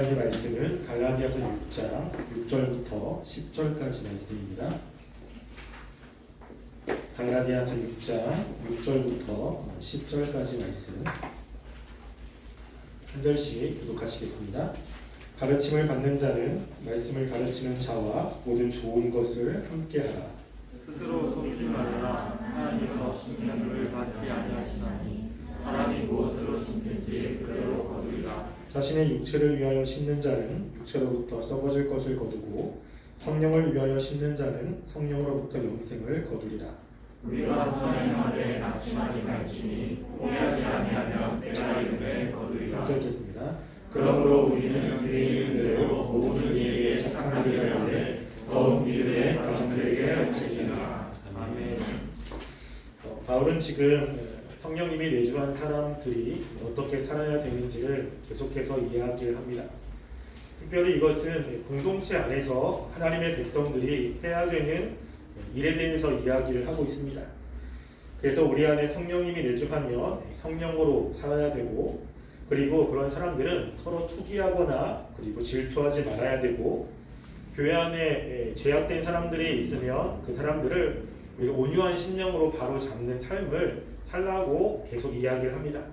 하나님의 말씀은 갈라디아서 6장 6절부터 10절까지 말씀입니다. 갈라디아서 6장 6절부터 10절까지 말씀 한 절씩 교독하시겠습니다. 가르침을 받는 자는 말씀을 가르치는 자와 모든 좋은 것을 함께하라. 스스로 속이지 말라. 하나님은 없인 영을 받지 아니하시나니 사람이 무엇으로 심든지 그대로 거두리라. 자신의 육체를 위하여 심는 자는 육체로부터 썩어질 것을 거두고 성령을 위하여 심는 자는 성령으로부터 영생을 거두리라. 우리가 선행하되 낙심하지 말지니 포기하지 아니하면 때가 이르되 거두리라. 함께 읽겠습니다. 그러므로 우리는 주의 일대로 모든 이에게 착한 일을 하되 더욱 믿음의 가정들에게 알지니라. 아멘. 바울은 지금 성령님이 내주한 사람들이 어떻게 살아야 되는지를 계속해서 이야기를 합니다. 특별히 이것은 공동체 안에서 하나님의 백성들이 해야 되는 일에 대해서 이야기를 하고 있습니다. 그래서 우리 안에 성령님이 내주하면 성령으로 살아야 되고, 그리고 그런 사람들은 서로 투기하거나 그리고 질투하지 말아야 되고, 교회 안에 죄악된 사람들이 있으면 그 사람들을 우리가 온유한 심령으로 바로 잡는 삶을 살라고 계속 이야기를 합니다.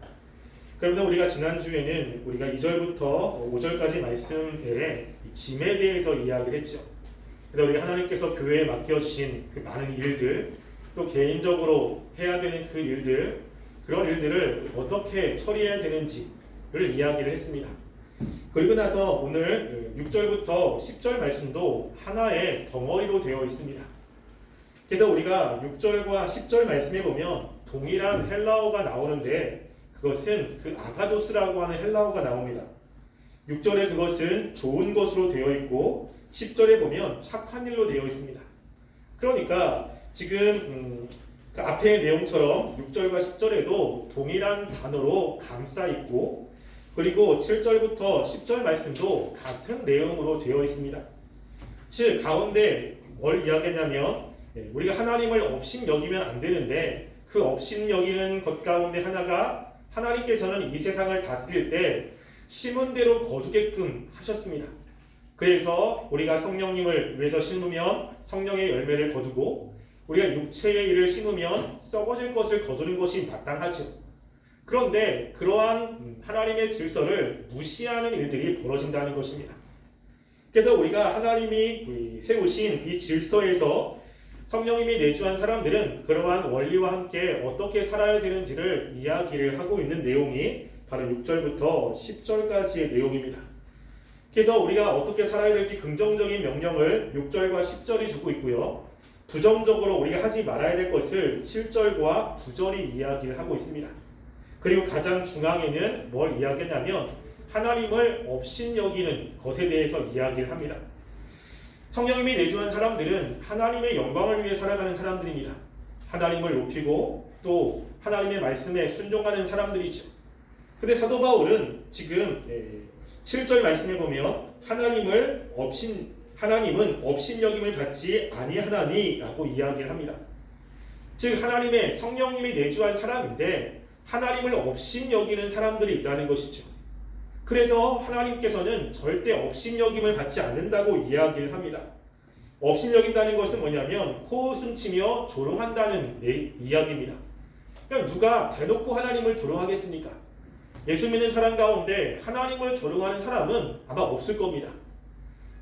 그런데 우리가 지난주에는 우리가 2절부터 5절까지 말씀에 짐에 대해서 이야기를 했죠. 그래서 우리가 하나님께서 교회에 맡겨주신 그 많은 일들, 또 개인적으로 해야 되는 그 일들, 그런 일들을 어떻게 처리해야 되는지를 이야기를 했습니다. 그리고 나서 오늘 6절부터 10절 말씀도 하나의 덩어리로 되어 있습니다. 그래서 우리가 6절과 10절 말씀에 보면 동일한 헬라어가 나오는데 그것은 그 아가도스라고 하는 헬라어가 나옵니다. 6절에 그것은 좋은 것으로 되어 있고 10절에 보면 착한 일로 되어 있습니다. 그러니까 지금 그 앞의 내용처럼 6절과 10절에도 동일한 단어로 감싸 있고, 그리고 7절부터 10절 말씀도 같은 내용으로 되어 있습니다. 즉 가운데 뭘 이야기하냐면 우리가 하나님을 업신 여기면 안 되는데 그 업신 여기는 것 가운데 하나가 하나님께서는 이 세상을 다스릴 때 심은 대로 거두게끔 하셨습니다. 그래서 우리가 성령님을 위해서 심으면 성령의 열매를 거두고, 우리가 육체의 일을 심으면 썩어질 것을 거두는 것이 마땅하죠. 그런데 그러한 하나님의 질서를 무시하는 일들이 벌어진다는 것입니다. 그래서 우리가 하나님이 세우신 이 질서에서 성령님이 내주한 사람들은 그러한 원리와 함께 어떻게 살아야 되는지를 이야기를 하고 있는 내용이 바로 6절부터 10절까지의 내용입니다. 그래서 우리가 어떻게 살아야 될지 긍정적인 명령을 6절과 10절이 주고 있고요. 부정적으로 우리가 하지 말아야 될 것을 7절과 9절이 이야기를 하고 있습니다. 그리고 가장 중앙에는 뭘 이야기하냐면 하나님을 업신여기는 것에 대해서 이야기를 합니다. 성령님이 내주한 사람들은 하나님의 영광을 위해 살아가는 사람들입니다. 하나님을 높이고 또 하나님의 말씀에 순종하는 사람들이죠. 근데 사도 바울은 지금 7절 말씀에 보면 하나님은 업신여김을 받지 아니하나니 라고 이야기를 합니다. 즉 하나님의 성령님이 내주한 사람인데 하나님을 업신여기는 사람들이 있다는 것이죠. 그래서 하나님께서는 절대 업신여김을 받지 않는다고 이야기를 합니다. 업신여긴다는 것은 뭐냐면 코웃음 치며 조롱한다는 이야기입니다. 그러니까 누가 대놓고 하나님을 조롱하겠습니까? 예수 믿는 사람 가운데 하나님을 조롱하는 사람은 아마 없을 겁니다.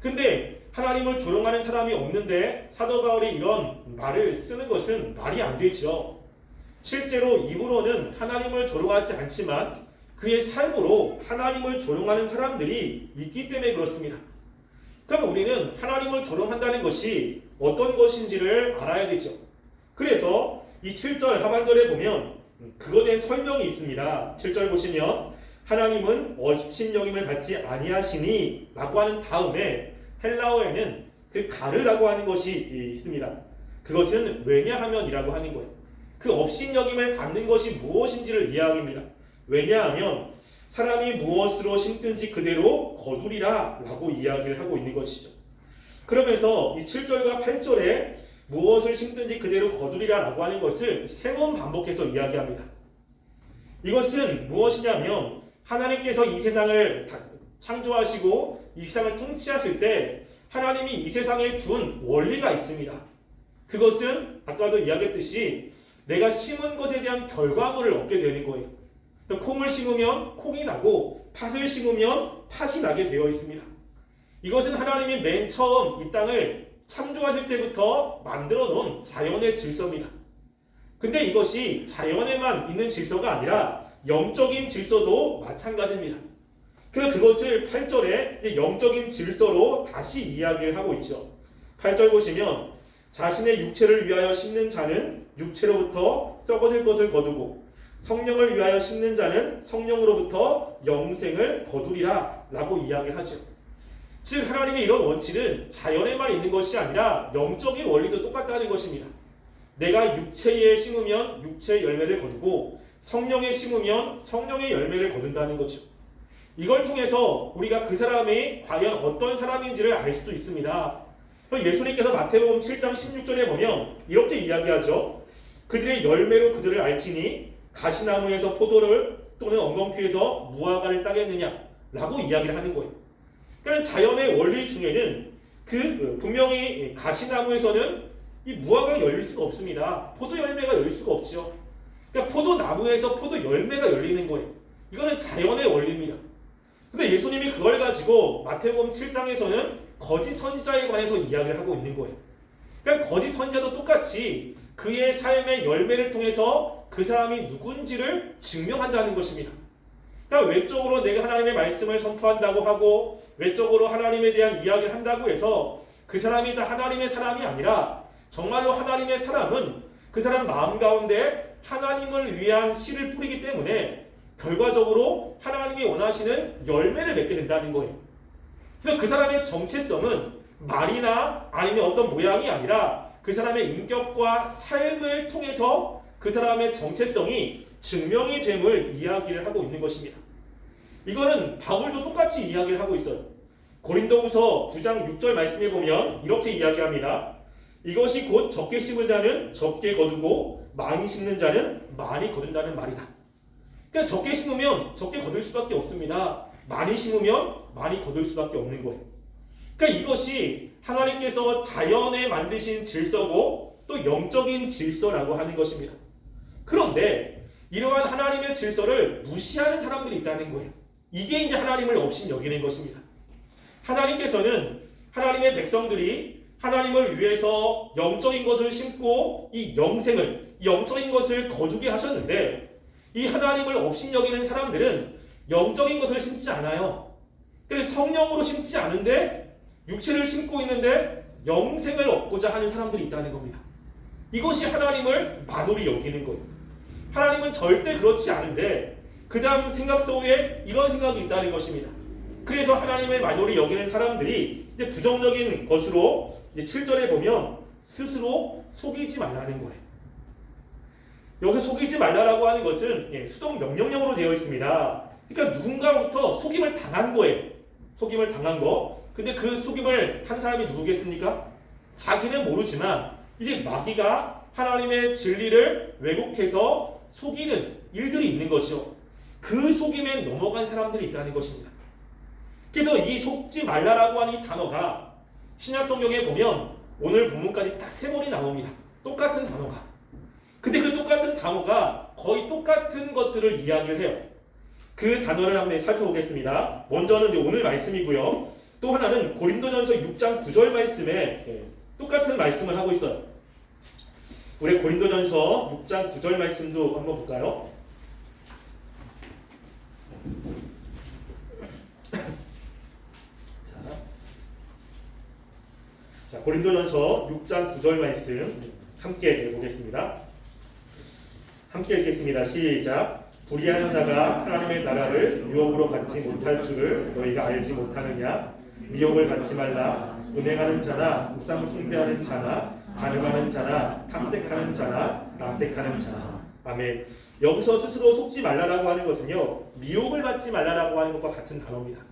근데 하나님을 조롱하는 사람이 없는데 사도 바울이 이런 말을 쓰는 것은 말이 안 되죠. 실제로 입으로는 하나님을 조롱하지 않지만 그의 삶으로 하나님을 조롱하는 사람들이 있기 때문에 그렇습니다. 그럼 우리는 하나님을 조롱한다는 것이 어떤 것인지를 알아야 되죠. 그래서 이 7절 하반절에 보면 그거에 대한 설명이 있습니다. 7절 보시면 하나님은 업신여김을 받지 아니하시니 라고 하는 다음에 헬라어에는 그 가르라고 하는 것이 있습니다. 그것은 왜냐하면 이라고 하는 거예요. 그 업신여김을 받는 것이 무엇인지를 이야기합니다. 왜냐하면 사람이 무엇으로 심든지 그대로 거두리라 라고 이야기를 하고 있는 것이죠. 그러면서 이 7절과 8절에 무엇을 심든지 그대로 거두리라 라고 하는 것을 3번 반복해서 이야기합니다. 이것은 무엇이냐면 하나님께서 이 세상을 창조하시고 이 세상을 통치하실 때 하나님이 이 세상에 둔 원리가 있습니다. 그것은 아까도 이야기했듯이 내가 심은 것에 대한 결과물을 얻게 되는 거예요. 콩을 심으면 콩이 나고 팥을 심으면 팥이 나게 되어 있습니다. 이것은 하나님이 맨 처음 이 땅을 창조하실 때부터 만들어 놓은 자연의 질서입니다. 근데 이것이 자연에만 있는 질서가 아니라 영적인 질서도 마찬가지입니다. 그래서 그것을 8절에 영적인 질서로 다시 이야기를 하고 있죠. 8절 보시면 자신의 육체를 위하여 심는 자는 육체로부터 썩어질 것을 거두고 성령을 위하여 심는 자는 성령으로부터 영생을 거두리라 라고 이야기를 하죠. 즉 하나님의 이런 원칙은 자연에만 있는 것이 아니라 영적인 원리도 똑같다는 것입니다. 내가 육체에 심으면 육체의 열매를 거두고 성령에 심으면 성령의 열매를 거둔다는 거죠. 이걸 통해서 우리가 그 사람이 과연 어떤 사람인지를 알 수도 있습니다. 예수님께서 마태복음 7장 16절에 보면 이렇게 이야기하죠. 그들의 열매로 그들을 알지니 가시나무에서 포도를 또는 엉겅퀴에서 무화과를 따겠느냐 라고 이야기를 하는 거예요. 그러니까 자연의 원리 중에는 분명히 가시나무에서는 이 무화과가 열릴 수가 없습니다. 포도 열매가 열릴 수가 없죠. 그러니까 포도나무에서 포도 열매가 열리는 거예요. 이거는 자연의 원리입니다. 근데 예수님이 그걸 가지고 마태복음 7장에서는 거짓 선지자에 관해서 이야기를 하고 있는 거예요. 그러니까 거짓 선지자도 똑같이 그의 삶의 열매를 통해서 그 사람이 누군지를 증명한다는 것입니다. 그러니까 외적으로 내가 하나님의 말씀을 선포한다고 하고 외적으로 하나님에 대한 이야기를 한다고 해서 그 사람이 다 하나님의 사람이 아니라 정말로 하나님의 사람은 그 사람 마음 가운데 하나님을 위한 씨를 뿌리기 때문에 결과적으로 하나님이 원하시는 열매를 맺게 된다는 거예요. 그래서 그 사람의 정체성은 말이나 아니면 어떤 모양이 아니라 그 사람의 인격과 삶을 통해서 그 사람의 정체성이 증명이 됨을 이야기를 하고 있는 것입니다. 이거는 바울도 똑같이 이야기를 하고 있어요. 고린도후서 9장 6절 말씀에 보면 이렇게 이야기합니다. 이것이 곧 적게 심을 자는 적게 거두고 많이 심는 자는 많이 거둔다는 말이다. 그러니까 적게 심으면 적게 거둘 수밖에 없습니다. 많이 심으면 많이 거둘 수밖에 없는 거예요. 그러니까 이것이 하나님께서 자연에 만드신 질서고 또 영적인 질서라고 하는 것입니다. 그런데 이러한 하나님의 질서를 무시하는 사람들이 있다는 거예요. 이게 이제 하나님을 없인 여기는 것입니다. 하나님께서는 하나님의 백성들이 하나님을 위해서 영적인 것을 심고 이 영적인 것을 거두게 하셨는데 이 하나님을 없인 여기는 사람들은 영적인 것을 심지 않아요. 그래서 성령으로 심지 않은데 육체를 심고 있는데 영생을 얻고자 하는 사람들이 있다는 겁니다. 이것이 하나님을 만홀히 여기는 거예요. 하나님은 절대 그렇지 않은데 그 다음 생각 속에 이런 생각이 있다는 것입니다. 그래서 하나님을 만홀히 여기는 사람들이 이제 부정적인 것으로 이제 7절에 보면 스스로 속이지 말라는 거예요. 여기서 속이지 말라라고 하는 것은 수동 명령형으로 되어 있습니다. 그러니까 누군가로부터 속임을 당한 거예요. 속임을 당한 거. 근데 그 속임을 한 사람이 누구겠습니까? 자기는 모르지만 이제 마귀가 하나님의 진리를 왜곡해서 속이는 일들이 있는 것이죠. 그 속임에 넘어간 사람들이 있다는 것입니다. 그래서 이 속지 말라라고 하는 이 단어가 신약 성경에 보면 오늘 본문까지 딱 3번이 나옵니다. 똑같은 단어가. 근데 그 똑같은 단어가 거의 똑같은 것들을 이야기를 해요. 그 단어를 한번 살펴보겠습니다. 먼저는 이제 오늘 말씀이고요. 또 하나는 고린도전서 6장 9절 말씀에 똑같은 말씀을 하고 있어요. 우리 고린도전서 6장 9절 말씀도 한번 볼까요? 자, 고린도전서 6장 9절 말씀 함께 보겠습니다. 함께 읽겠습니다. 시작. 불의한 자가 하나님의 나라를 유혹으로 받지 못할 줄을 너희가 알지 못하느냐? 미혹을 받지 말라. 은행하는 자나 우상 숭배하는 자나 가늠하는 자나 탐색하는 자나 남색하는 자나. 아멘. 여기서 스스로 속지 말라라고 하는 것은요, 미혹을 받지 말라라고 하는 것과 같은 단어입니다.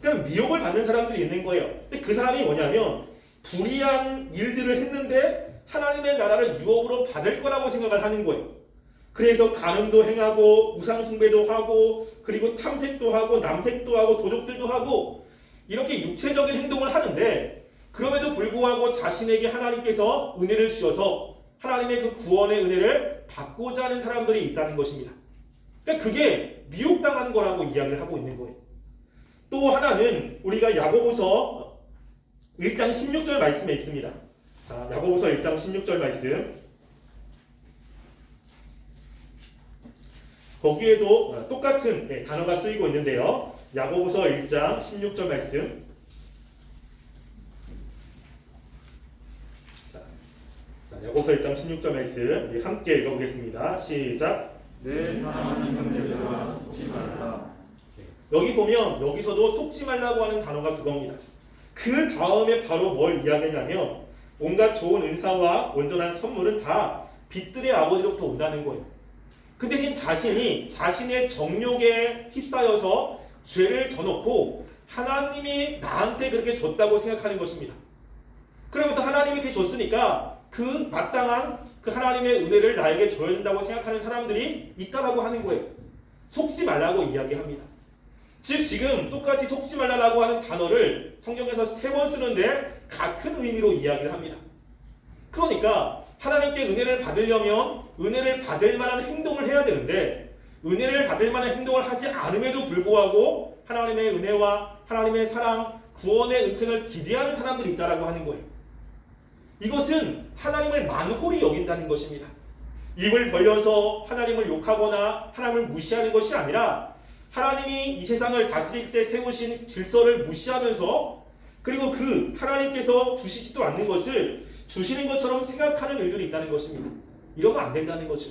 그러니까 미혹을 받는 사람들이 있는 거예요. 근데 그 사람이 뭐냐면 불의한 일들을 했는데 하나님의 나라를 유혹으로 받을 거라고 생각을 하는 거예요. 그래서 간음도 행하고 우상숭배도 하고 그리고 탐색도 하고 남색도 하고 도적들도 하고 이렇게 육체적인 행동을 하는데 그럼에도 불구하고 자신에게 하나님께서 은혜를 주셔서 하나님의 그 구원의 은혜를 받고자 하는 사람들이 있다는 것입니다. 그러니까 그게 미혹당한 거라고 이야기를 하고 있는 거예요. 또 하나는 우리가 야고보서 1장 16절 말씀에 있습니다. 자, 야고보서 1장 16절 말씀. 거기에도 똑같은 단어가 쓰이고 있는데요. 야고보서 1장 16절 말씀. 자, 야고보서 1장 16절 말씀 함께 읽어보겠습니다. 시작. 내 사랑하는 형제들아 속지 말라. 여기 보면 여기서도 속지 말라고 하는 단어가 그겁니다. 그 다음에 바로 뭘 이야기하냐면 온갖 좋은 은사와 온전한 선물은 다 빛들의 아버지로부터 온다는 거예요. 근데 지금 자신이 자신의 정욕에 휩싸여서 죄를 져놓고 하나님이 나한테 그렇게 줬다고 생각하는 것입니다. 그러면서 하나님이 그렇게 줬으니까 그 마땅한 그 하나님의 은혜를 나에게 줘야 된다고 생각하는 사람들이 있다라고 하는 거예요. 속지 말라고 이야기합니다. 즉 지금 똑같이 속지 말라고 하는 단어를 성경에서 3번 쓰는데 같은 의미로 이야기를 합니다. 그러니까 하나님께 은혜를 받으려면 은혜를 받을 만한 행동을 해야 되는데 은혜를 받을 만한 행동을 하지 않음에도 불구하고 하나님의 은혜와 하나님의 사랑, 구원의 은총을 기대하는 사람들이 있다라고 하는 거예요. 이것은 하나님을 만홀히 여긴다는 것입니다. 입을 벌려서 하나님을 욕하거나 하나님을 무시하는 것이 아니라 하나님이 이 세상을 다스릴 때 세우신 질서를 무시하면서 그리고 그 하나님께서 주시지도 않는 것을 주시는 것처럼 생각하는 일들이 있다는 것입니다. 이러면 안 된다는 거죠.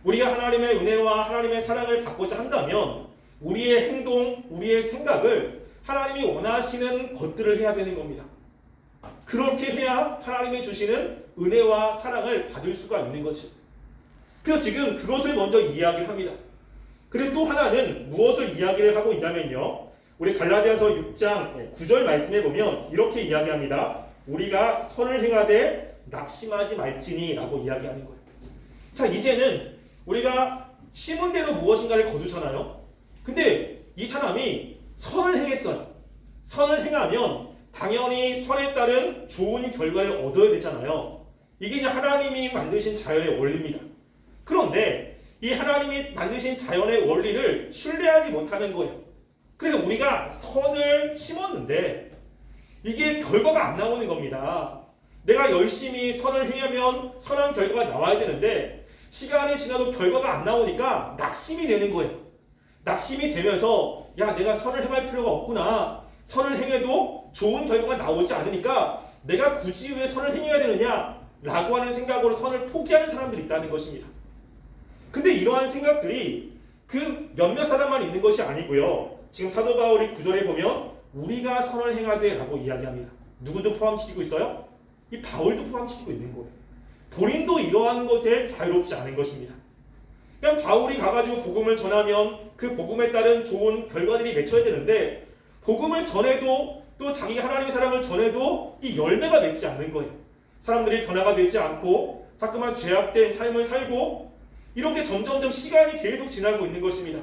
우리가 하나님의 은혜와 하나님의 사랑을 받고자 한다면 우리의 행동, 우리의 생각을 하나님이 원하시는 것들을 해야 되는 겁니다. 그렇게 해야 하나님이 주시는 은혜와 사랑을 받을 수가 있는 거죠. 그래서 지금 그것을 먼저 이야기를 합니다. 그리고 또 하나는 무엇을 이야기를 하고 있냐면요. 우리 갈라디아서 6장 9절 말씀에 보면 이렇게 이야기합니다. 우리가 선을 행하되 낙심하지 말지니 라고 이야기하는 거예요. 자, 이제는 우리가 심은 대로 무엇인가를 거두잖아요. 근데 이 사람이 선을 행했어요. 선을 행하면 당연히 선에 따른 좋은 결과를 얻어야 되잖아요. 이게 이제 하나님이 만드신 자연의 원리입니다. 그런데 이 하나님이 만드신 자연의 원리를 신뢰하지 못하는 거예요. 그래서 우리가 선을 심었는데 이게 결과가 안 나오는 겁니다. 내가 열심히 선을 행하면 선한 결과가 나와야 되는데 시간이 지나도 결과가 안 나오니까 낙심이 되는 거예요. 낙심이 되면서 야, 내가 선을 행할 필요가 없구나. 선을 행해도 좋은 결과가 나오지 않으니까 내가 굳이 왜 선을 행해야 되느냐 라고 하는 생각으로 선을 포기하는 사람들이 있다는 것입니다. 근데 이러한 생각들이 그 몇몇 사람만 있는 것이 아니고요. 지금 사도 바울이 9절에 보면 우리가 선을 행하되 라고 이야기합니다. 누구도 포함시키고 있어요? 이 바울도 포함시키고 있는 거예요. 본인도 이러한 것에 자유롭지 않은 것입니다. 그냥 바울이 가가지고 복음을 전하면 그 복음에 따른 좋은 결과들이 맺혀야 되는데 복음을 전해도 또 자기가 하나님의 사랑을 전해도 이 열매가 맺지 않는 거예요. 사람들이 변화가 되지 않고 자꾸만 죄악된 삶을 살고 이렇게 점점점 시간이 계속 지나고 있는 것입니다.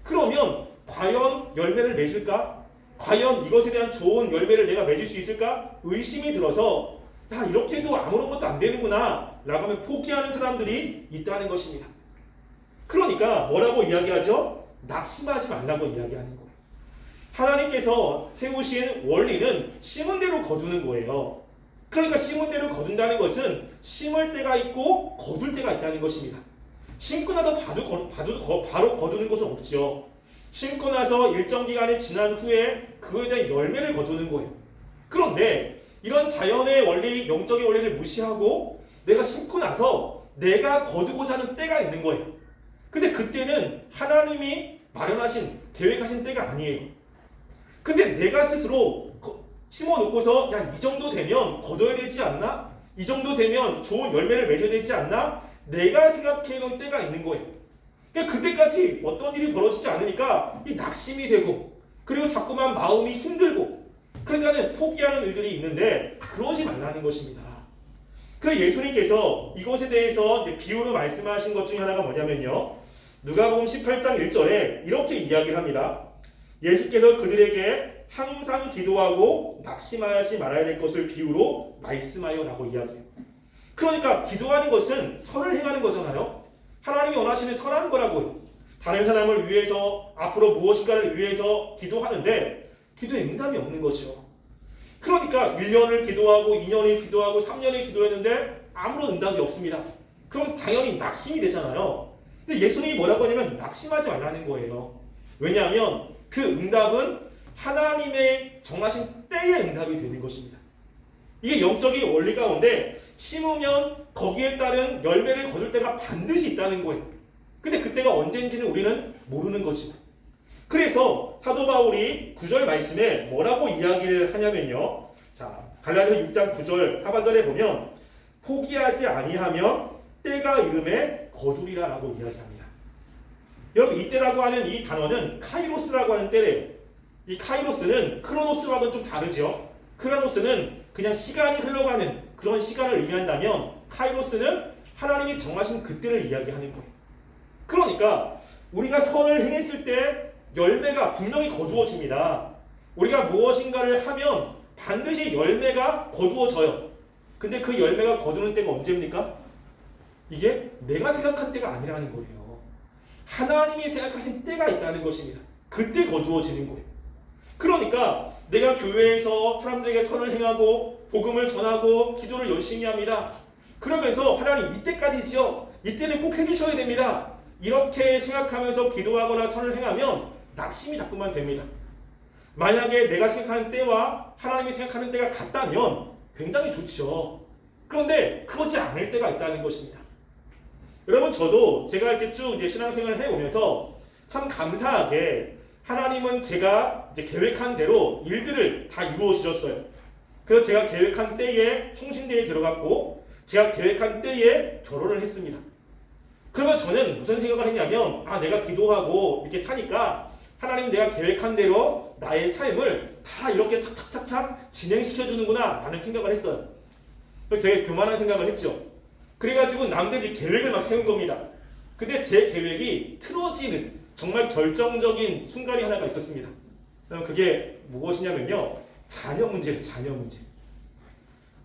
그러면 과연 열매를 맺을까? 과연 이것에 대한 좋은 열매를 내가 맺을 수 있을까? 의심이 들어서 야, 이렇게 해도 아무런 것도 안 되는구나 라고 하면 포기하는 사람들이 있다는 것입니다. 그러니까 뭐라고 이야기하죠? 낙심하지 말라고 이야기하는 거예요. 하나님께서 세우신 원리는 심은 대로 거두는 거예요. 그러니까 심은 대로 거둔다는 것은 심을 때가 있고 거둘 때가 있다는 것입니다. 심고 나서 바로 거두는 것은 없죠. 심고 나서 일정 기간이 지난 후에 그거에 대한 열매를 거두는 거예요. 그런데 이런 자연의 원리, 영적인 원리를 무시하고 내가 심고 나서 내가 거두고자 하는 때가 있는 거예요. 근데 그때는 하나님이 마련하신, 계획하신 때가 아니에요. 근데 내가 스스로 심어놓고서 야, 이 정도 되면 거둬야 되지 않나? 이 정도 되면 좋은 열매를 맺어야 되지 않나? 내가 생각해놓은 때가 있는 거예요. 그러니까 그때까지 어떤 일이 벌어지지 않으니까 이 낙심이 되고 그리고 자꾸만 마음이 힘들고 그러니까는 포기하는 일들이 있는데 그러지 말라는 것입니다. 그 예수님께서 이것에 대해서 비유로 말씀하신 것 중에 하나가 뭐냐면요. 누가복음 18장 1절에 이렇게 이야기를 합니다. 예수께서 그들에게 항상 기도하고 낙심하지 말아야 될 것을 비유로 말씀하여라고 이야기해요. 그러니까 기도하는 것은 선을 행하는 거잖아요. 하나님이 원하시는 선한 거라고요. 다른 사람을 위해서 앞으로 무엇인가를 위해서 기도하는데 기도에 응답이 없는 거죠. 그러니까 1년을 기도하고 2년을 기도하고 3년을 기도했는데 아무런 응답이 없습니다. 그럼 당연히 낙심이 되잖아요. 근데 예수님이 뭐라고 하냐면 낙심하지 말라는 거예요. 왜냐하면 그 응답은 하나님의 정하신 때의 응답이 되는 것입니다. 이게 영적인 원리 가운데 심으면 거기에 따른 열매를 거둘 때가 반드시 있다는 거예요. 근데 그때가 언제인지는 우리는 모르는 거지. 그래서 사도 바울이 9절 말씀에 뭐라고 이야기를 하냐면요. 자, 갈라디아 6장 9절 하반절에 보면 포기하지 아니하면 때가 이름에 거두리라 라고 이야기합니다. 여러분 이 때라고 하는 이 단어는 카이로스라고 하는 때래요. 이 카이로스는 크로노스와는 좀 다르죠. 크로노스는 그냥 시간이 흘러가는 그런 시간을 의미한다면 카이로스는 하나님이 정하신 그때를 이야기하는 거예요. 그러니까 우리가 선을 행했을 때 열매가 분명히 거두어집니다. 우리가 무엇인가를 하면 반드시 열매가 거두어져요. 근데 그 열매가 거두는 때가 언제입니까? 이게 내가 생각한 때가 아니라는 거예요. 하나님이 생각하신 때가 있다는 것입니다. 그때 거두어지는 거예요. 그러니까 내가 교회에서 사람들에게 선을 행하고 복음을 전하고 기도를 열심히 합니다. 그러면서 하나님 이때까지지요. 이때는 꼭 해주셔야 됩니다. 이렇게 생각하면서 기도하거나 선을 행하면 낙심이 자꾸만 됩니다. 만약에 내가 생각하는 때와 하나님이 생각하는 때가 같다면 굉장히 좋죠. 그런데 그렇지 않을 때가 있다는 것입니다. 여러분 저도 제가 이렇게 쭉 이제 신앙생활을 해오면서 참 감사하게 하나님은 제가 이제 계획한 대로 일들을 다 이루어 주셨어요. 그래서 제가 계획한 때에 총신대에 들어갔고 제가 계획한 때에 결혼을 했습니다. 그러면 저는 무슨 생각을 했냐면 내가 기도하고 이렇게 사니까 하나님 내가 계획한 대로 나의 삶을 다 이렇게 착착착착 진행시켜주는구나 라는 생각을 했어요. 그래서 되게 교만한 생각을 했죠. 그래가지고 남들이 계획을 막 세운 겁니다. 근데 제 계획이 틀어지는 정말 결정적인 순간이 하나가 있었습니다. 그게 무엇이냐면요. 자녀 문제예요. 자녀 문제.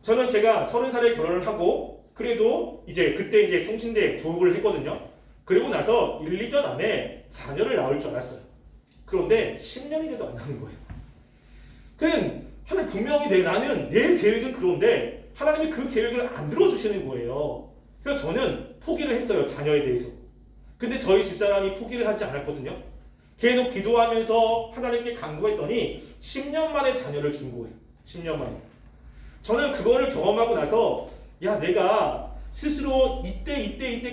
저는 제가 30살에 결혼을 하고 그래도 이제 그때 이제 총신대에 졸업을 했거든요. 그리고 나서 1, 2년 안에 자녀를 낳을 줄 알았어요. 그런데 10년이 돼도 안 나는 거예요. 그는 하나님 분명히 나는 내 계획은 그런데 하나님이 그 계획을 안 들어주시는 거예요. 그래서 저는 포기를 했어요. 자녀에 대해서. 근데 저희 집사람이 포기를 하지 않았거든요. 계속 기도하면서 하나님께 간구했더니 10년 만에 자녀를 준 거예요. 10년 만에. 저는 그거를 경험하고 나서 내가 스스로 이때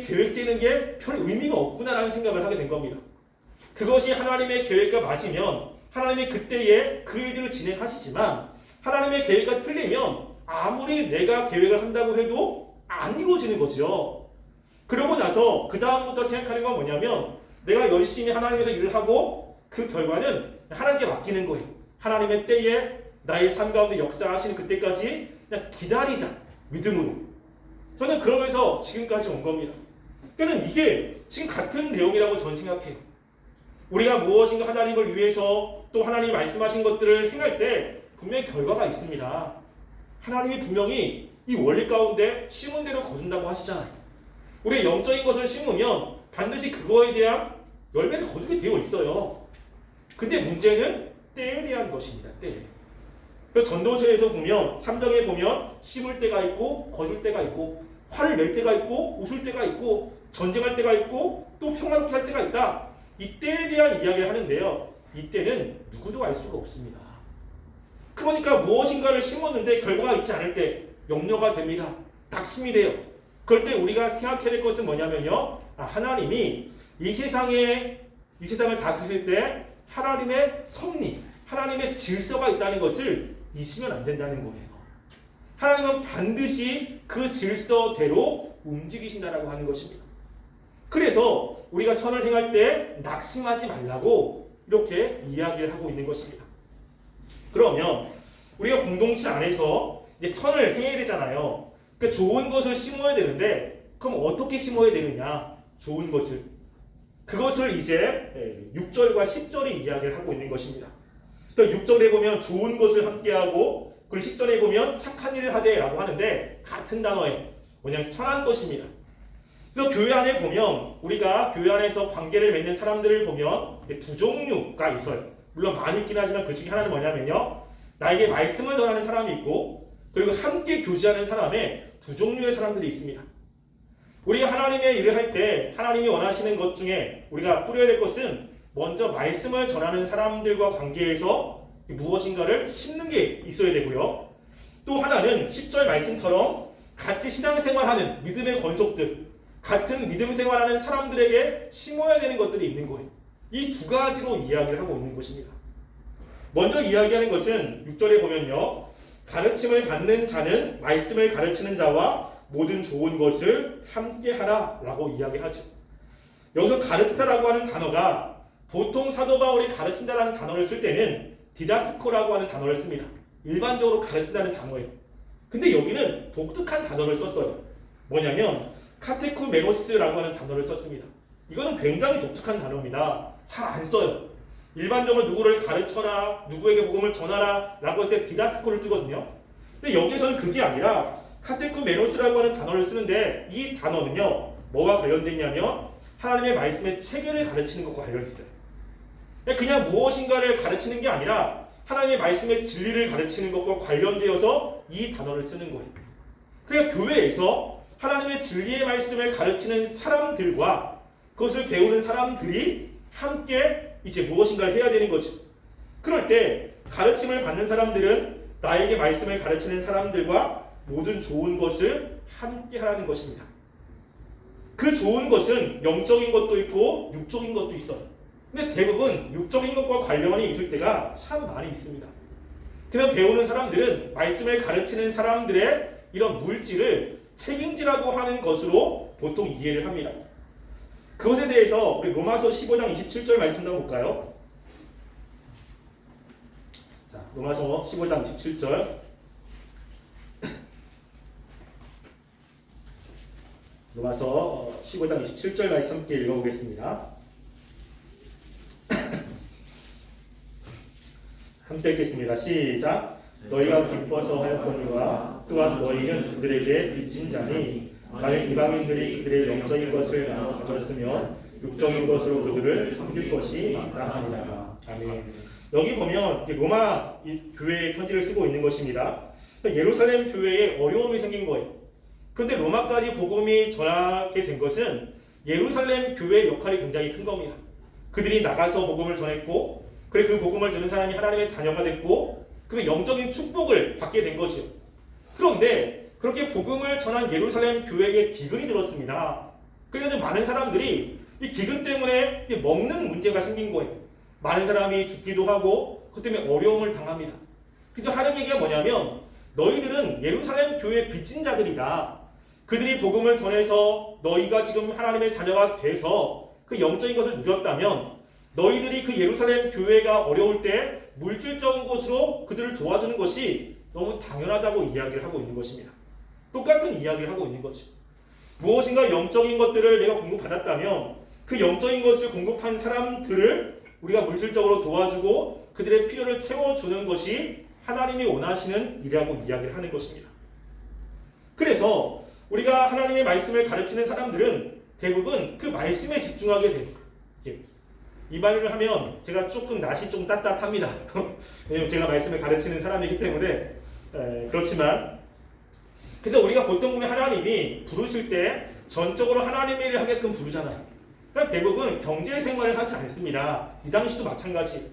계획 세는 게 별 의미가 없구나라는 생각을 하게 된 겁니다. 그것이 하나님의 계획과 맞으면 하나님이 그때에 그 일들을 진행하시지만 하나님의 계획과 틀리면 아무리 내가 계획을 한다고 해도 안 이루어지는 거죠. 그러고 나서 그 다음부터 생각하는 건 뭐냐면 내가 열심히 하나님에서 일을 하고 그 결과는 하나님께 맡기는 거예요. 하나님의 때에 나의 삶 가운데 역사하시는 그때까지 그냥 기다리자. 믿음으로. 저는 그러면서 지금까지 온 겁니다. 그러니까 이게 지금 같은 내용이라고 저는 생각해요. 우리가 무엇인가 하나님을 위해서 또 하나님이 말씀하신 것들을 행할 때 분명히 결과가 있습니다. 하나님이 분명히 이 원리 가운데 심은 대로 거둔다고 하시잖아요. 우리가 영적인 것을 심으면 반드시 그거에 대한 열매를 거두게 되어 있어요. 근데 문제는 때에 대한 것입니다. 때. 그래서 전도서에서 보면 3장에 보면 심을 때가 있고 거둘 때가 있고 화를 낼 때가 있고 웃을 때가 있고 전쟁할 때가 있고 또 평화롭게 할 때가 있다. 이 때에 대한 이야기를 하는데요. 이 때는 누구도 알 수가 없습니다. 그러니까 무엇인가를 심었는데 결과가 있지 않을 때 염려가 됩니다. 낙심이 돼요. 그럴 때 우리가 생각해야 될 것은 뭐냐면요. 하나님이 이 세상을 다스릴 때 하나님의 섭리, 하나님의 질서가 있다는 것을 잊으면 안 된다는 거예요. 하나님은 반드시 그 질서대로 움직이신다라고 하는 것입니다. 그래서 우리가 선을 행할 때 낙심하지 말라고 이렇게 이야기를 하고 있는 것입니다. 그러면 우리가 공동체 안에서 이제 선을 행해야 되잖아요. 그러니까 좋은 것을 심어야 되는데 그럼 어떻게 심어야 되느냐? 좋은 것을. 그것을 이제 6절과 10절이 이야기를 하고 있는 것입니다. 그러니까 6절에 보면 좋은 것을 함께하고 그리고 10절에 보면 착한 일을 하되라고 하는데 같은 단어에 뭐냐면 선한 것입니다. 그래서 교회 안에 보면 우리가 교회 안에서 관계를 맺는 사람들을 보면 두 종류가 있어요. 물론 많이 있긴 하지만 그 중에 하나는 뭐냐면요. 나에게 말씀을 전하는 사람이 있고 그리고 함께 교제하는 사람의 두 종류의 사람들이 있습니다. 우리가 하나님의 일을 할 때 하나님이 원하시는 것 중에 우리가 뿌려야 될 것은 먼저 말씀을 전하는 사람들과 관계에서 무엇인가를 심는 게 있어야 되고요. 또 하나는 10절 말씀처럼 같이 신앙생활하는 믿음의 권속들, 같은 믿음 생활하는 사람들에게 심어야 되는 것들이 있는 거예요. 이 두 가지로 이야기를 하고 있는 것입니다. 먼저 이야기하는 것은 6절에 보면요. 가르침을 받는 자는 말씀을 가르치는 자와 모든 좋은 것을 함께 하라 라고 이야기하죠. 여기서 가르치다라고 하는 단어가 보통 사도 바울이 가르친다라는 단어를 쓸 때는 디다스코라고 하는 단어를 씁니다. 일반적으로 가르친다는 단어예요. 근데 여기는 독특한 단어를 썼어요. 뭐냐면 카테쿠메노스라고 하는 단어를 썼습니다. 이거는 굉장히 독특한 단어입니다. 잘 안 써요. 일반적으로 누구를 가르쳐라, 누구에게 복음을 전하라 라고 할 때 디다스코를 쓰거든요. 근데 여기서는 그게 아니라 카테쿠메노스라고 하는 단어를 쓰는데 이 단어는요. 뭐와 관련되어 있냐면 하나님의 말씀의 체계를 가르치는 것과 관련있어요. 그냥 무엇인가를 가르치는 게 아니라 하나님의 말씀의 진리를 가르치는 것과 관련되어서 이 단어를 쓰는 거예요. 그러니까 교회에서 하나님의 진리의 말씀을 가르치는 사람들과 그것을 배우는 사람들이 함께 이제 무엇인가를 해야 되는 거죠. 그럴 때 가르침을 받는 사람들은 나에게 말씀을 가르치는 사람들과 모든 좋은 것을 함께 하라는 것입니다. 그 좋은 것은 영적인 것도 있고 육적인 것도 있어요. 근데 대부분 육적인 것과 관련이 있을 때가 참 많이 있습니다. 그래서 배우는 사람들은 말씀을 가르치는 사람들의 이런 물질을 책임지라고 하는 것으로 보통 이해를 합니다. 그것에 대해서 우리 로마서 15장 27절 말씀 한번 볼까요? 자, 로마서 15장 27절. 로마서 15장 27절 말씀 함께 읽어보겠습니다. 함께 읽겠습니다. 시작. 너희가 기뻐서 하였거니와 또한 너희는 그들에게 빚진 자니 만약 이방인들이 그들의 영적인 것을 나눠 가졌으면 육적인 것으로 그들을 섬길 것이 마땅하니라. 아멘. 여기 보면 로마 교회의 편지를 쓰고 있는 것입니다. 예루살렘 교회에 어려움이 생긴 거예요. 그런데 로마까지 복음이 전하게 된 것은 예루살렘 교회의 역할이 굉장히 큰 겁니다. 그들이 나가서 복음을 전했고 그리고 그 복음을 듣는 사람이 하나님의 자녀가 됐고 그리고 영적인 축복을 받게 된 거죠. 그런데 그렇게 복음을 전한 예루살렘 교회에 기근이 들었습니다. 그래서 많은 사람들이 이 기근 때문에 먹는 문제가 생긴 거예요. 많은 사람이 죽기도 하고 그 때문에 어려움을 당합니다. 그래서 하는 얘기가 뭐냐면 너희들은 예루살렘 교회의 빚진 자들이다. 그들이 복음을 전해서 너희가 지금 하나님의 자녀가 돼서 그 영적인 것을 누렸다면 너희들이 그 예루살렘 교회가 어려울 때 물질적인 것으로 그들을 도와주는 것이 너무 당연하다고 이야기를 하고 있는 것입니다. 똑같은 이야기를 하고 있는 거죠. 무엇인가 영적인 것들을 내가 공급받았다면 그 영적인 것을 공급한 사람들을 우리가 물질적으로 도와주고 그들의 필요를 채워주는 것이 하나님이 원하시는 일이라고 이야기를 하는 것입니다. 그래서 우리가 하나님의 말씀을 가르치는 사람들은 대부분 그 말씀에 집중하게 됩니다. 이 말을 하면 제가 조금 낯이 좀 따뜻합니다. 왜냐면 제가 말씀을 가르치는 사람이기 때문에 그렇지만 그래서 우리가 보통 보면 하나님이 부르실 때 전적으로 하나님의 일을 하게끔 부르잖아요. 그러니까 대부분 경제 생활을 하지 않습니다. 이 당시도 마찬가지.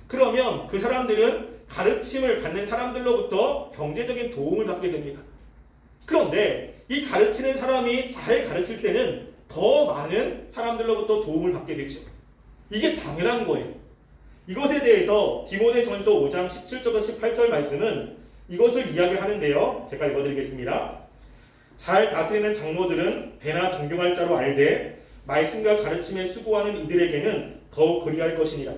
그러면 그 사람들은 가르침을 받는 사람들로부터 경제적인 도움을 받게 됩니다. 그런데 이 가르치는 사람이 잘 가르칠 때는 더 많은 사람들로부터 도움을 받게 되죠. 이게 당연한 거예요. 이것에 대해서 디모데전서 5장 17절과 18절 말씀은 이것을 이야기하는데요. 제가 읽어드리겠습니다. 잘 다스리는 장로들은 배나 존경할 자로 알되 말씀과 가르침에 수고하는 이들에게는 더욱 그리할 것이니라.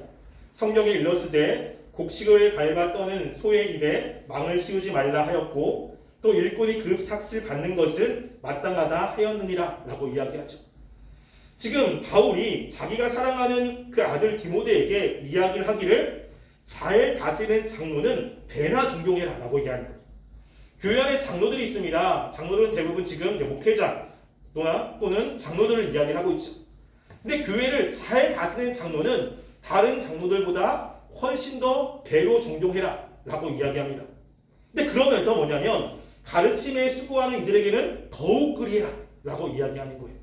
성경에 일렀으되 곡식을 밟아 떠는 소의 입에 망을 씌우지 말라 하였고 또 일꾼이 그 삭을 받는 것은 마땅하다 하였느니라 라고 이야기하죠. 지금 바울이 자기가 사랑하는 그 아들 디모데에게 이야기를 하기를 잘 다스리는 장로는 배나 존경해라 라고 얘기하는 거예요. 교회 안에 장로들이 있습니다. 장로들은 대부분 지금 목회자 또는 장로들을 이야기를 하고 있죠. 근데 교회를 잘 다스리는 장로는 다른 장로들보다 훨씬 더 배로 존경해라 라고 이야기합니다. 근데 그러면서 뭐냐면 가르침에 수고하는 이들에게는 더욱 그리해라 라고 이야기하는 거예요.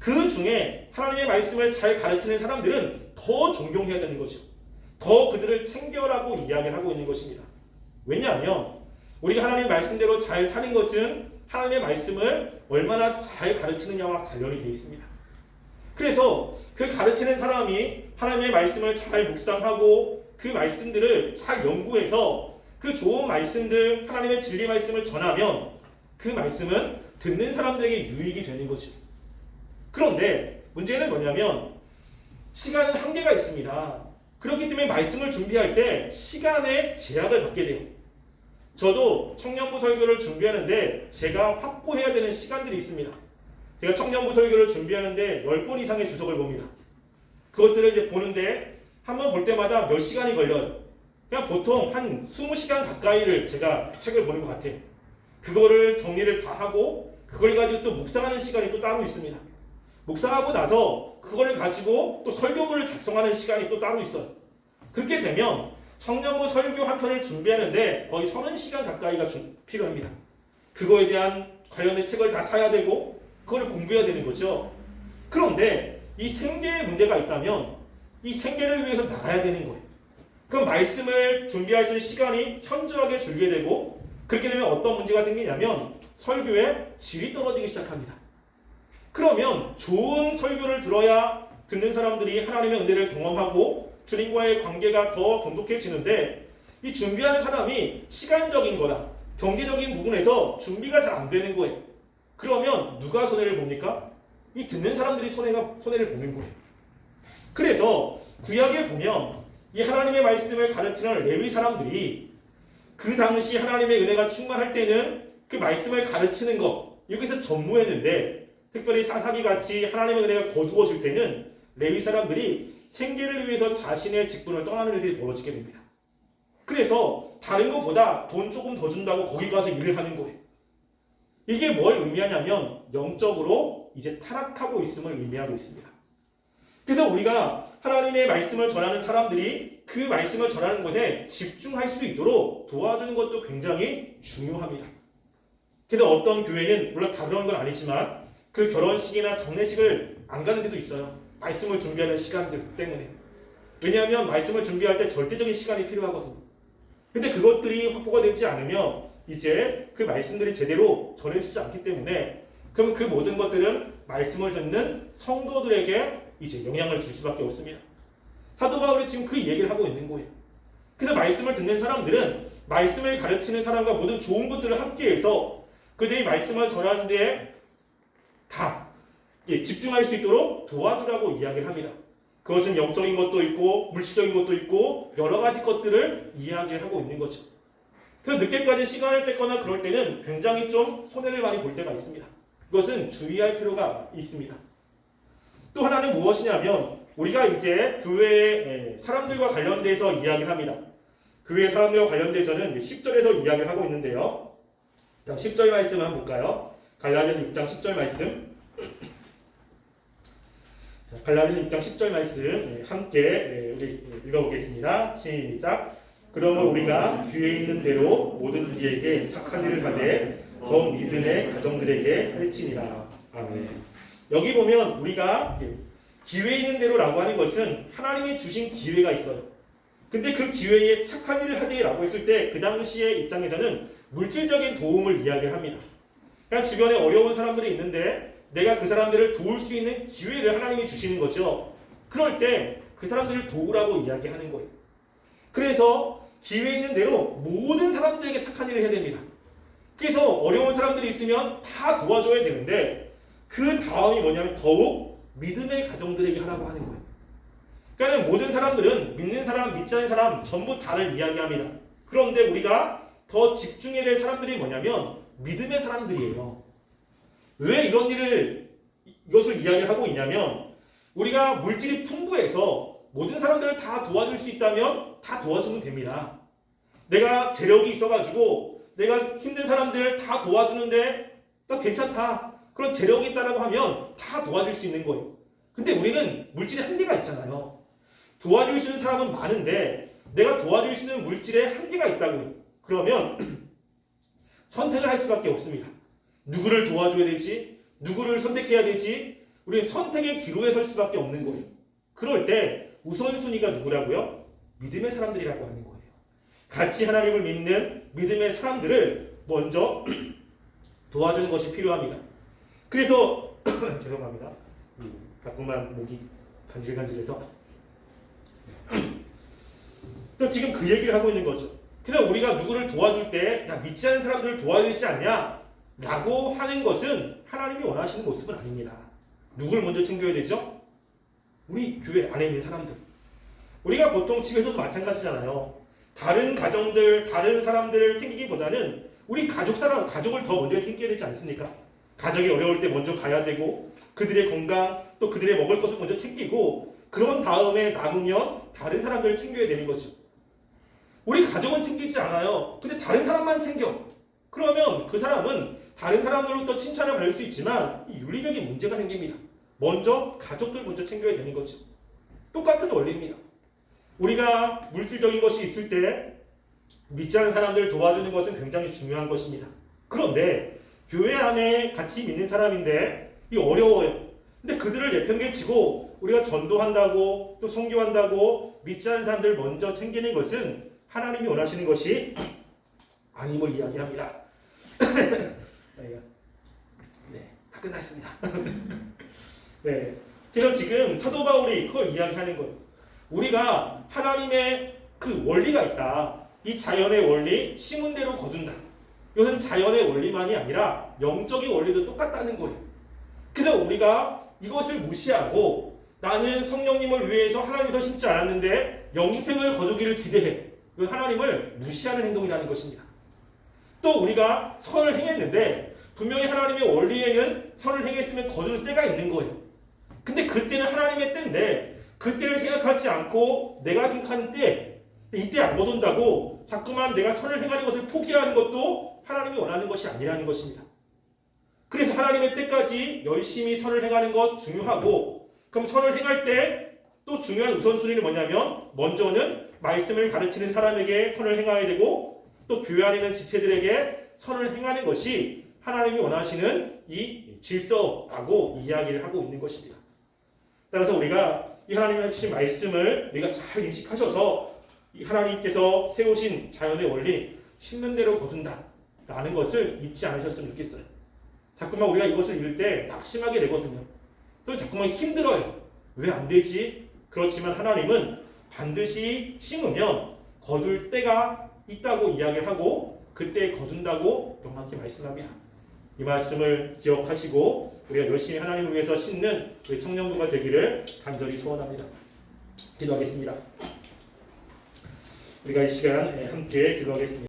그 중에 하나님의 말씀을 잘 가르치는 사람들은 더 존경해야 되는 거죠. 더 그들을 챙겨라고 이야기를 하고 있는 것입니다. 왜냐하면 우리가 하나님의 말씀대로 잘 사는 것은 하나님의 말씀을 얼마나 잘 가르치느냐와 관련이 되어 있습니다. 그래서 그 가르치는 사람이 하나님의 말씀을 잘 묵상하고 그 말씀들을 잘 연구해서 그 좋은 말씀들, 하나님의 진리 말씀을 전하면 그 말씀은 듣는 사람들에게 유익이 되는 거죠. 그런데 문제는 뭐냐면 시간은 한계가 있습니다. 그렇기 때문에 말씀을 준비할 때 시간에 제약을 받게 돼요. 저도 청년부 설교를 준비하는데 제가 확보해야 되는 시간들이 있습니다. 제가 청년부 설교를 준비하는데 10번 이상의 주석을 봅니다. 그것들을 이제 보는데 한번 볼 때마다 몇 시간이 걸려요. 그냥 보통 한 20시간 가까이를 제가 책을 보는 것 같아요. 그거를 정리를 다 하고 그걸 가지고 또 묵상하는 시간이 또 따로 있습니다. 묵상하고 나서 그걸 가지고 또 설교문을 작성하는 시간이 또 따로 있어요. 그렇게 되면 청년부 설교 한 편을 준비하는데 거의 30시간 가까이가 필요합니다. 그거에 대한 관련된 책을 다 사야 되고 그걸 공부해야 되는 거죠. 그런데 이 생계에 문제가 있다면 이 생계를 위해서 나가야 되는 거예요. 그럼 말씀을 준비할 수 있는 시간이 현저하게 줄게 되고 그렇게 되면 어떤 문제가 생기냐면 설교의 질이 떨어지기 시작합니다. 그러면 좋은 설교를 들어야 듣는 사람들이 하나님의 은혜를 경험하고 주님과의 관계가 더 돈독해지는데 이 준비하는 사람이 시간적인 거나 경제적인 부분에서 준비가 잘 안 되는 거예요. 그러면 누가 손해를 봅니까? 이 듣는 사람들이 손해를 보는 거예요. 그래서 구약에 보면 이 하나님의 말씀을 가르치는 레위 사람들이 그 당시 하나님의 은혜가 충만할 때는 그 말씀을 가르치는 것 여기서 전무했는데 특별히 사사기 같이 하나님의 은혜가 거두어질 때는 레위 사람들이 생계를 위해서 자신의 직분을 떠나는 일들이 벌어지게 됩니다. 그래서 다른 것보다 돈 조금 더 준다고 거기 가서 일을 하는 거예요. 이게 뭘 의미하냐면 영적으로 이제 타락하고 있음을 의미하고 있습니다. 그래서 우리가 하나님의 말씀을 전하는 사람들이 그 말씀을 전하는 것에 집중할 수 있도록 도와주는 것도 굉장히 중요합니다. 그래서 어떤 교회는 물론 다 그런 건 아니지만 그 결혼식이나 장례식을 안 가는 데도 있어요. 말씀을 준비하는 시간들 때문에. 왜냐하면 말씀을 준비할 때 절대적인 시간이 필요하거든요. 근데 그것들이 확보가 되지 않으면 이제 그 말씀들이 제대로 전해지지 않기 때문에 그럼 그 모든 것들은 말씀을 듣는 성도들에게 이제 영향을 줄 수밖에 없습니다. 사도 바울이 지금 그 얘기를 하고 있는 거예요. 그래서 말씀을 듣는 사람들은 말씀을 가르치는 사람과 모든 좋은 것들을 함께해서 그들이 말씀을 전하는 데에 다 집중할 수 있도록 도와주라고 이야기를 합니다. 그것은 영적인 것도 있고 물질적인 것도 있고 여러 가지 것들을 이야기를 하고 있는 거죠. 그래서 늦게까지 시간을 뺏거나 그럴 때는 굉장히 좀 손해를 많이 볼 때가 있습니다. 그것은 주의할 필요가 있습니다. 또 하나는 무엇이냐면 우리가 이제 교회의 사람들과 관련돼서 이야기를 합니다. 교회의 사람들과 관련돼서는 10절에서 이야기를 하고 있는데요. 자, 10절 말씀을 한번 볼까요? 갈라디아서 6장 10절 말씀. 자, 갈라디아서 6장 10절 말씀 함께 우리 읽어보겠습니다. 시작. 그러면 우리가 귀에 있는 대로 모든 이에게 착한 일을 하되 더욱 믿음의 가정들에게 할지니라. 아멘. 여기 보면 우리가 기회 있는 대로라고 하는 것은 하나님이 주신 기회가 있어요. 근데 그 기회에 착한 일을 하되라고 했을 때 그 당시의 입장에서는 물질적인 도움을 이야기를 합니다. 그러니까 주변에 어려운 사람들이 있는데 내가 그 사람들을 도울 수 있는 기회를 하나님이 주시는 거죠. 그럴 때 그 사람들을 도우라고 이야기하는 거예요. 그래서 기회 있는 대로 모든 사람들에게 착한 일을 해야 됩니다. 그래서 어려운 사람들이 있으면 다 도와줘야 되는데 그 다음이 뭐냐면 더욱 믿음의 가정들에게 하라고 하는 거예요. 그러니까 모든 사람들은 믿는 사람, 믿지 않는 사람 전부 다를 이야기합니다. 그런데 우리가 더 집중해야 될 사람들이 뭐냐면 믿음의 사람들이에요. 왜 이것을 이야기를 하고 있냐면 우리가 물질이 풍부해서 모든 사람들을 다 도와줄 수 있다면 다 도와주면 됩니다. 내가 재력이 있어가지고 내가 힘든 사람들을 다 도와주는데 나 괜찮다. 그런 재력이 있다라고 하면 다 도와줄 수 있는 거예요. 근데 우리는 물질에 한계가 있잖아요. 도와줄 수 있는 사람은 많은데 내가 도와줄 수 있는 물질에 한계가 있다고요. 그러면 선택을 할 수밖에 없습니다. 누구를 도와줘야 될지, 누구를 선택해야 될지 우리는 선택의 기로에 설 수밖에 없는 거예요. 그럴 때 우선순위가 누구라고요? 믿음의 사람들이라고 하는 거예요. 같이 하나님을 믿는 믿음의 사람들을 먼저 도와주는 것이 필요합니다. 그래서 죄송합니다. 자꾸만 목이 간질간질해서 또 지금 그 얘기를 하고 있는 거죠. 그래서 우리가 누구를 도와줄 때 야, 믿지 않는 사람들을 도와야 되지 않냐? 라고 하는 것은 하나님이 원하시는 모습은 아닙니다. 누구를 먼저 챙겨야 되죠? 우리 교회 안에 있는 사람들. 우리가 보통 집에서도 마찬가지잖아요. 다른 가정들, 다른 사람들을 챙기기보다는 우리 가족을 더 먼저 챙겨야 되지 않습니까? 가족이 어려울 때 먼저 가야 되고 그들의 건강, 또 그들의 먹을 것을 먼저 챙기고 그런 다음에 남으면 다른 사람들을 챙겨야 되는 거죠. 우리 가족은 챙기지 않아요. 근데 다른 사람만 챙겨. 그러면 그 사람은 다른 사람들로부터 칭찬을 받을 수 있지만 이 윤리적인 문제가 생깁니다. 먼저 가족들 먼저 챙겨야 되는 거죠. 똑같은 원리입니다. 우리가 물질적인 것이 있을 때 믿지 않는 사람들을 도와주는 것은 굉장히 중요한 것입니다. 그런데 교회 안에 같이 믿는 사람인데 이 어려워요. 근데 그들을 내팽개치고 우리가 전도한다고 또 선교한다고 믿지 않는 사람들을 먼저 챙기는 것은 하나님이 원하시는 것이 아님을 이야기합니다. 네, 다 끝났습니다. 네, 그래서 지금 사도 바울이 그걸 이야기하는 거예요. 우리가 하나님의 그 원리가 있다. 이 자연의 원리, 심은 대로 거둔다. 이것은 자연의 원리만이 아니라 영적인 원리도 똑같다는 거예요. 그래서 우리가 이것을 무시하고 나는 성령님을 위해서 하나님께서 심지 않았는데 영생을 거두기를 기대해. 이건 하나님을 무시하는 행동이라는 것입니다. 또 우리가 선을 행했는데 분명히 하나님의 원리에는 선을 행했으면 거두는 때가 있는 거예요. 근데 그때는 하나님의 때인데 그때를 생각하지 않고 내가 생각하는 때 이때 안 거둔다고 자꾸만 내가 선을 행하는 것을 포기하는 것도 하나님이 원하는 것이 아니라는 것입니다. 그래서 하나님의 때까지 열심히 선을 행하는 것 중요하고 그럼 선을 행할 때 또 중요한 우선순위는 뭐냐면 먼저는 말씀을 가르치는 사람에게 선을 행해야 되고 또 교회 안에 있는 지체들에게 선을 행하는 것이 하나님이 원하시는 이 질서라고 이야기를 하고 있는 것입니다. 따라서 우리가 이 하나님의 주신 말씀을 우리가 잘 인식하셔서 이 하나님께서 세우신 자연의 원리 심는 대로 거둔다 라는 것을 잊지 않으셨으면 좋겠어요. 자꾸만 우리가 이것을 읽을 때 낙심하게 되거든요. 또 자꾸만 힘들어요. 왜 안 되지? 그렇지만 하나님은 반드시 심으면 거둘 때가 있다고 이야기를 하고 그때 거둔다고 명확히 말씀합니다. 이 말씀을 기억하시고 우리가 열심히 하나님을 위해서 심는 우리 청년부가 되기를 간절히 소원합니다. 기도하겠습니다. 우리가 이 시간 함께 기도하겠습니다.